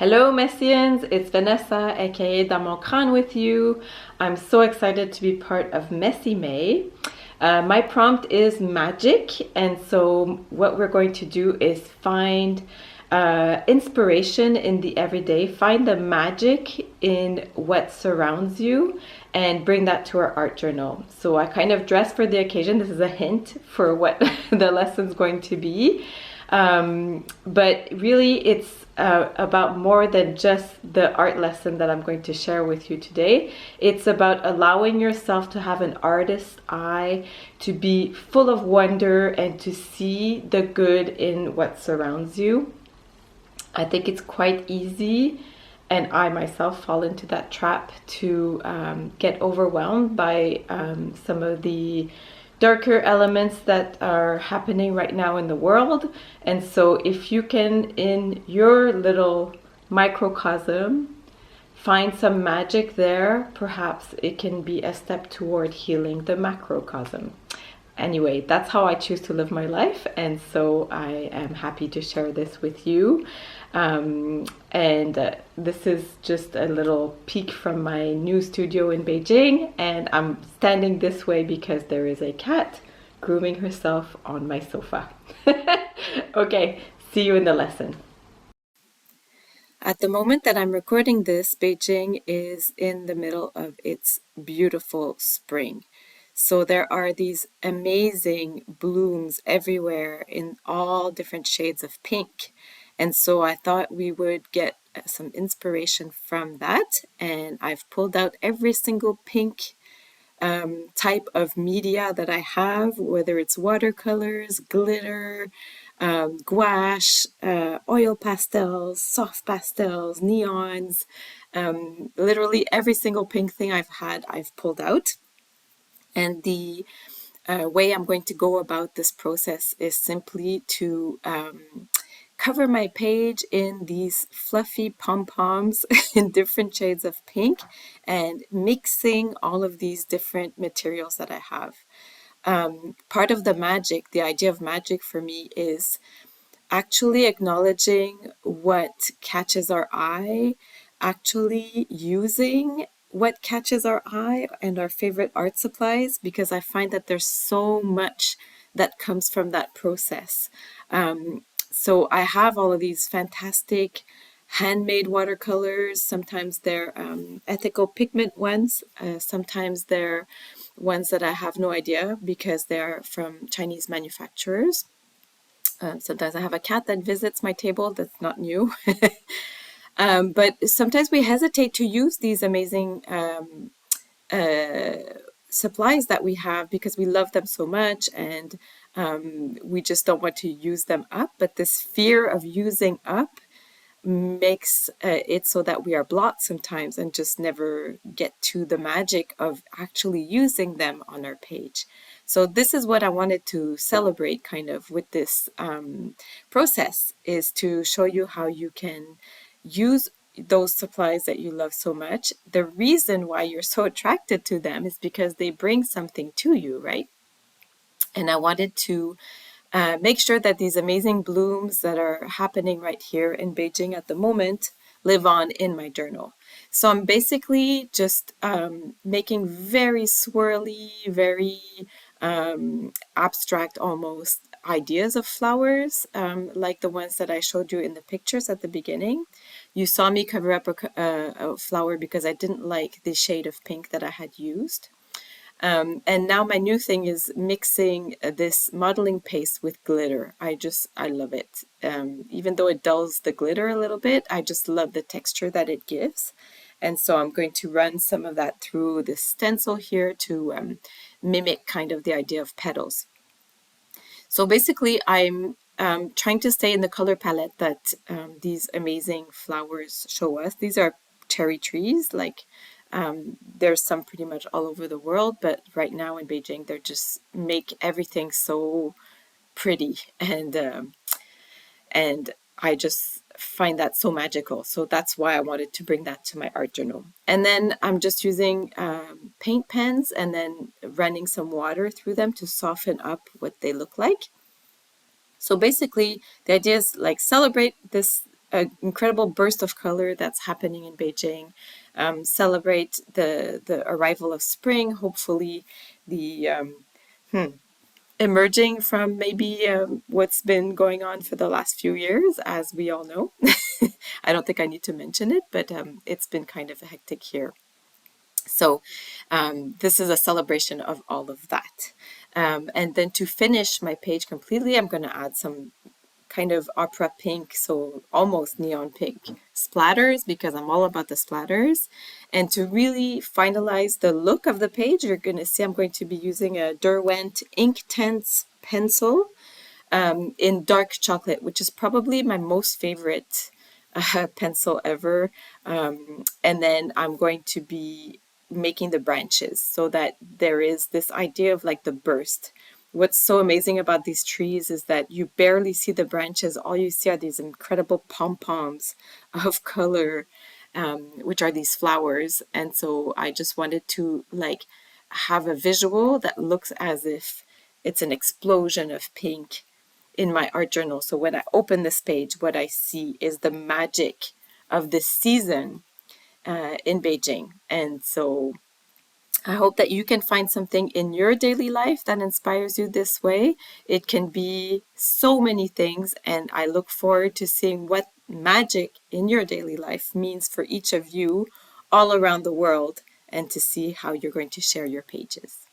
Hello Messians, it's Vanessa aka Dans mon crâne with you. I'm so excited to be part of Messy May. My prompt is magic, and so what we're going to do is find inspiration in the everyday, find the magic in what surrounds you, and bring that to our art journal. So I kind of dressed for the occasion. This is a hint for what the lesson's going to be. But really, it's about more than just the art lesson that I'm going to share with you today. It's about allowing yourself to have an artist's eye, to be full of wonder, and to see the good in what surrounds you. I think it's quite easy, and I myself fall into that trap to get overwhelmed by some of the darker elements that are happening right now in the world. And so if you can, in your little microcosm, find some magic there, perhaps it can be a step toward healing the macrocosm. Anyway, that's how I choose to live my life, and so I am happy to share this with you. And this is just a little peek from my new studio in Beijing, and I'm standing this way because there is a cat grooming herself on my sofa. Okay, see you in the lesson. At the moment that I'm recording this, Beijing is in the middle of its beautiful spring. So there are these amazing blooms everywhere in all different shades of pink. And so I thought we would get some inspiration from that. And I've pulled out every single pink type of media that I have, whether it's watercolors, glitter, gouache, oil pastels, soft pastels, neons. Literally every single pink thing I've had, I've pulled out. And the way I'm going to go about this process is simply to cover my page in these fluffy pom-poms in different shades of pink and mixing all of these different materials that I have. Part of the magic, the idea of magic for me is actually acknowledging what catches our eye, actually using what catches our eye and our favorite art supplies, because I find that there's so much that comes from that process. So I have all of these fantastic handmade watercolors. Sometimes they're ethical pigment ones. Sometimes they're ones that I have no idea because they're from Chinese manufacturers. Sometimes I have a cat that visits my table. That's not new. But sometimes we hesitate to use these amazing supplies that we have because we love them so much, and we just don't want to use them up. But this fear of using up makes it so that we are blocked sometimes and just never get to the magic of actually using them on our page. So this is what I wanted to celebrate kind of with this process, is to show you how you can use those supplies that you love so much. The reason why you're so attracted to them is because they bring something to you, right? And I wanted to make sure that these amazing blooms that are happening right here in Beijing at the moment live on in my journal. So I'm basically just making very swirly, very abstract almost ideas of flowers, like the ones that I showed you in the pictures at the beginning. You saw me cover up a flower because I didn't like the shade of pink that I had used. And now my new thing is mixing this modeling paste with glitter. I love it. Even though it dulls the glitter a little bit, I just love the texture that it gives. And so I'm going to run some of that through this stencil here to mimic kind of the idea of petals. So basically I'm trying to stay in the color palette that these amazing flowers show us. These are cherry trees, like there's some pretty much all over the world, but right now in Beijing, they just make everything so pretty, and I just find that so magical. So that's why I wanted to bring that to my art journal. And then I'm just using paint pens and then running some water through them to soften up what they look like. So basically, the idea is like celebrate this an incredible burst of color that's happening in Beijing. Celebrate the arrival of spring, hopefully the emerging from maybe what's been going on for the last few years, as we all know. I don't think I need to mention it, but it's been kind of hectic here. So this is a celebration of all of that. And then to finish my page completely, I'm going to add some kind of opera pink, so almost neon pink splatters, because I'm all about the splatters. And to really finalize the look of the page, you're going to see I'm going to be using a Derwent Inktense pencil in dark chocolate, which is probably my most favorite pencil ever. And then I'm going to be making the branches so that there is this idea of like the burst. What's so amazing about these trees is that you barely see the branches. All you see are these incredible pom-poms of color, which are these flowers. And so I just wanted to like have a visual that looks as if it's an explosion of pink in my art journal. So when I open this page, what I see is the magic of this season in Beijing. And so I hope that you can find something in your daily life that inspires you this way. It can be so many things, and I look forward to seeing what magic in your daily life means for each of you all around the world and to see how you're going to share your pages.